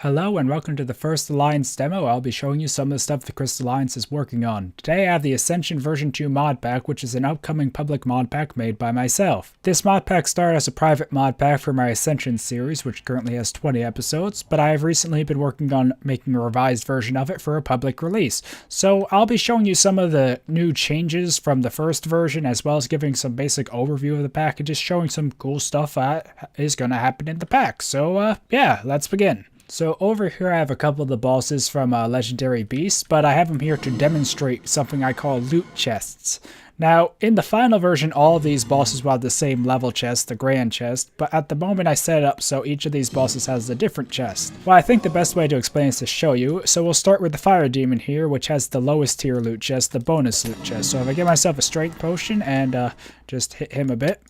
Hello and welcome to the First Alliance demo. I'll be showing you some of the stuff the Crystal Alliance is working on. Today I have the Ascension version 2 mod pack, which is an upcoming public mod pack made by myself. This mod pack started as a private mod pack for my Ascension series, which currently has 20 episodes, but I have recently been working on making a revised version of it for a public release. So I'll be showing you some of the new changes from the first version, as well as giving some basic overview of the pack and just showing some cool stuff that is going to happen in the pack. So yeah, let's begin. So over here I have a couple of the bosses from Legendary Beasts, but I have them here to demonstrate something I call loot chests. Now, in the final version, all of these bosses will have the same level chest, the grand chest, but at the moment I set it up so each of these bosses has a different chest. Well, I think the best way to explain is to show you, so we'll start with the Fire Demon here, which has the lowest tier loot chest, the bonus loot chest. So if I give myself a strength potion and just hit him a bit.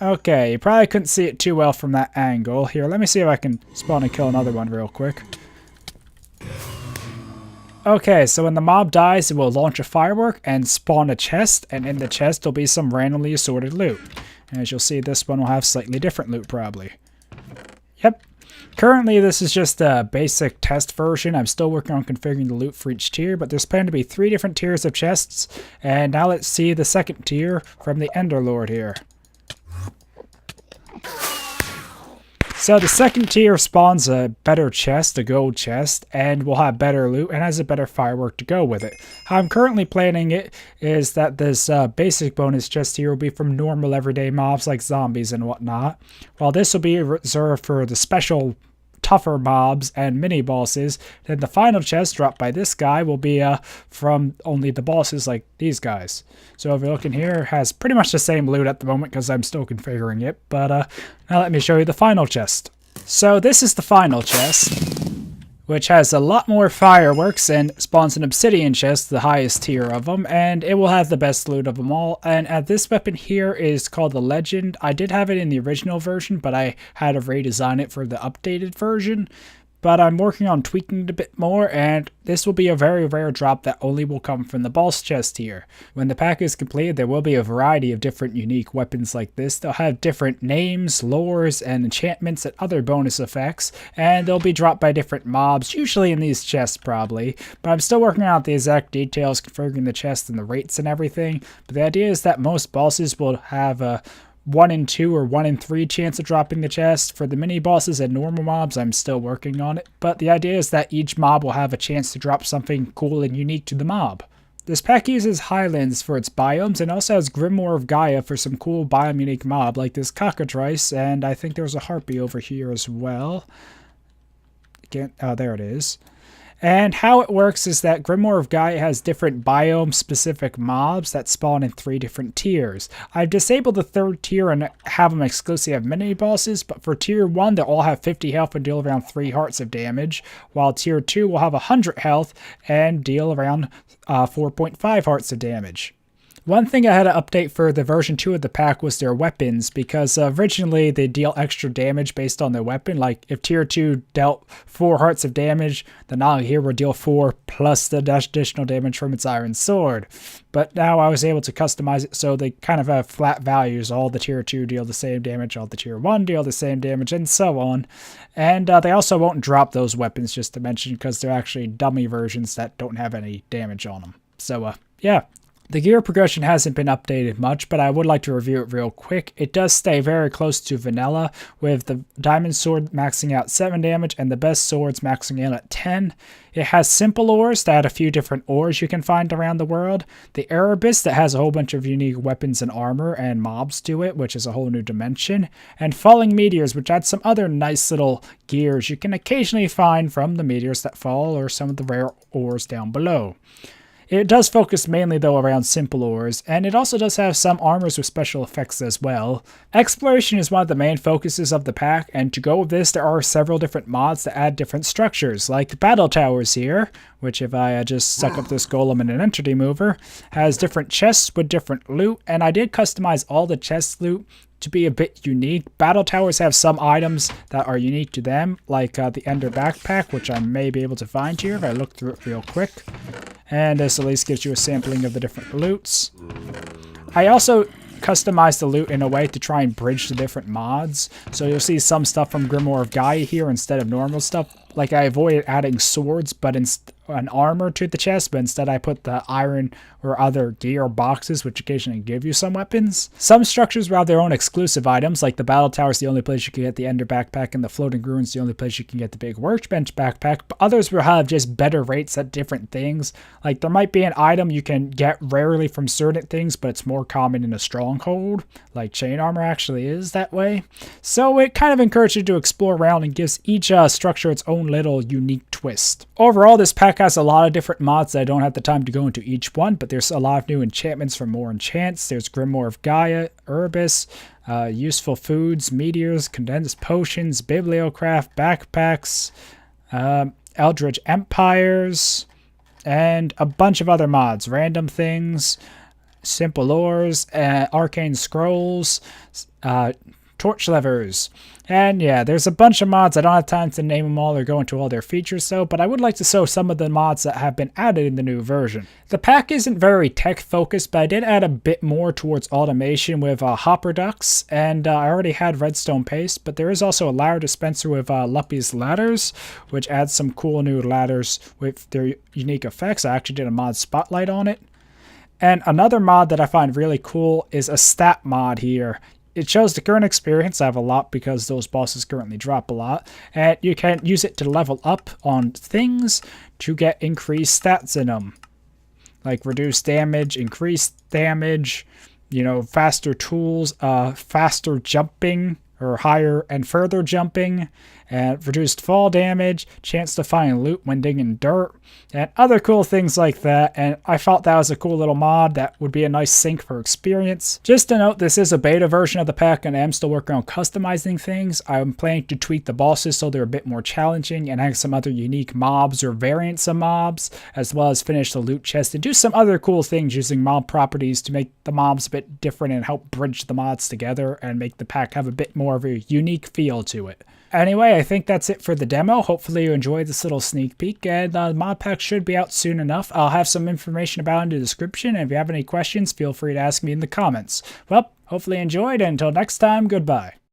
Okay, you probably couldn't see it too well from that angle. Here, let me see if I can spawn and kill another one real quick. Okay, so when the mob dies, it will launch a firework and spawn a chest, and in the chest will be some randomly assorted loot. And as you'll see, this one will have slightly different loot probably. Yep. Currently, this is just a basic test version. I'm still working on configuring the loot for each tier, but there's planned to be 3 different tiers of chests. And now let's see the second tier from the Enderlord here. So the second tier spawns a better chest, a gold chest, and will have better loot and has a better firework to go with it. How I'm currently planning it is that this basic bonus chest here will be from normal everyday mobs like zombies and whatnot, while this will be reserved for the special tougher mobs and mini bosses. Then the final chest dropped by this guy will be from only the bosses like these guys. So if you're looking here, it has pretty much the same loot at the moment because I'm still configuring it, but now let me show you the final chest. So this is the final chest, which has a lot more fireworks and spawns an obsidian chest, the highest tier of them, and it will have the best loot of them all. And this weapon here is called the Legend. I did have it in the original version, but I had to redesign it for the updated version. But I'm working on tweaking it a bit more, and this will be a very rare drop that only will come from the boss chest here. When the pack is completed, there will be a variety of different unique weapons like this. They'll have different names, lores, and enchantments and other bonus effects, and they'll be dropped by different mobs, usually in these chests probably. But I'm still working out the exact details, configuring the chest and the rates and everything. But the idea is that most bosses will have a 1 in 2 or 1 in 3 chance of dropping the chest. For the mini bosses and normal mobs, I'm still working on it, but the idea is that each mob will have a chance to drop something cool and unique to the mob. This pack uses Highlands for its biomes and also has Grimoire of Gaia for some cool biome unique mob like this cockatrice, and I think there's a harpy over here as well. Oh, there it is. And how it works is that Grimoire of Gaia has different biome-specific mobs that spawn in 3 different tiers. I've disabled the 3rd tier and have them exclusively have mini-bosses, but for tier 1 they'll all have 50 health and deal around 3 hearts of damage, while tier 2 will have 100 health and deal around 4.5 hearts of damage. One thing I had to update for the version 2 of the pack was their weapons, because originally they deal extra damage based on their weapon. Like if tier 2 dealt 4 hearts of damage, then now here will deal 4 plus the additional damage from its iron sword. But now I was able to customize it so they kind of have flat values. All the tier 2 deal the same damage, all the tier 1 deal the same damage, and so on. And they also won't drop those weapons, just to mention, because they're actually dummy versions that don't have any damage on them. So yeah. The gear progression hasn't been updated much, but I would like to review it real quick. It does stay very close to vanilla, with the diamond sword maxing out 7 damage and the best swords maxing out at 10. It has simple ores that add a few different ores you can find around the world. The Erebus that has a whole bunch of unique weapons and armor and mobs to it, which is a whole new dimension. And falling meteors, which add some other nice little gears you can occasionally find from the meteors that fall or some of the rare ores down below. It does focus mainly though around simple ores, and it also does have some armors with special effects as well. Exploration is one of the main focuses of the pack, and to go with this there are several different mods that add different structures, like battle towers here, which if I just suck up this golem in an entity mover, has different chests with different loot, and I did customize all the chest loot to be a bit unique. Battle towers have some items that are unique to them, like the Ender backpack, which I may be able to find here if I look through it real quick. And this at least gives you a sampling of the different loots. I also customized the loot in a way to try and bridge the different mods. So you'll see some stuff from Grimoire of Gaia here instead of normal stuff. Like I avoided adding swords, but an armor to the chest, but instead I put the iron or other gear boxes, which occasionally give you some weapons. Some structures will have their own exclusive items, like the battle tower is the only place you can get the ender backpack, and the floating ruins the only place you can get the big workbench backpack, but others will have just better rates at different things. Like there might be an item you can get rarely from certain things, but it's more common in a stronghold, like chain armor actually is that way. So it kind of encourages you to explore around and gives each structure its own little unique twist. Overall, this pack has a lot of different mods. I don't have the time to go into each one, but there's a lot of new enchantments for more enchants. There's Grimoire of Gaia, Urbis, useful foods, meteors, condensed potions, bibliocraft, backpacks, Eldritch Empires, and a bunch of other mods, random things, simple ores, arcane scrolls, torch levers. And yeah, there's a bunch of mods. I don't have time to name them all or go into all their features though, but I would like to show some of the mods that have been added in the new version. The pack isn't very tech focused, but I did add a bit more towards automation with hopper ducks, and I already had redstone paste, but there is also a ladder dispenser with Luppy's ladders, which adds some cool new ladders with their unique effects. I actually did a mod spotlight on it. And another mod that I find really cool is a stat mod here. It shows the current experience. I have a lot because those bosses currently drop a lot. And you can use it to level up on things to get increased stats in them. Like reduced damage, increased damage, faster tools, faster jumping, or higher and further jumping, and reduced fall damage, chance to find loot when digging dirt, and other cool things like that. And I thought that was a cool little mod that would be a nice sync for experience. Just to note, this is a beta version of the pack and I am still working on customizing things. I'm planning to tweak the bosses so they're a bit more challenging and have some other unique mobs or variants of mobs, as well as finish the loot chest and do some other cool things using mob properties to make the mobs a bit different and help bridge the mods together and make the pack have a bit more of a unique feel to it. Anyway, I think that's it for the demo. Hopefully you enjoyed this little sneak peek, and the mod pack should be out soon enough. I'll have some information about it in the description, and if you have any questions, feel free to ask me in the comments. Well, hopefully you enjoyed, and until next time, goodbye.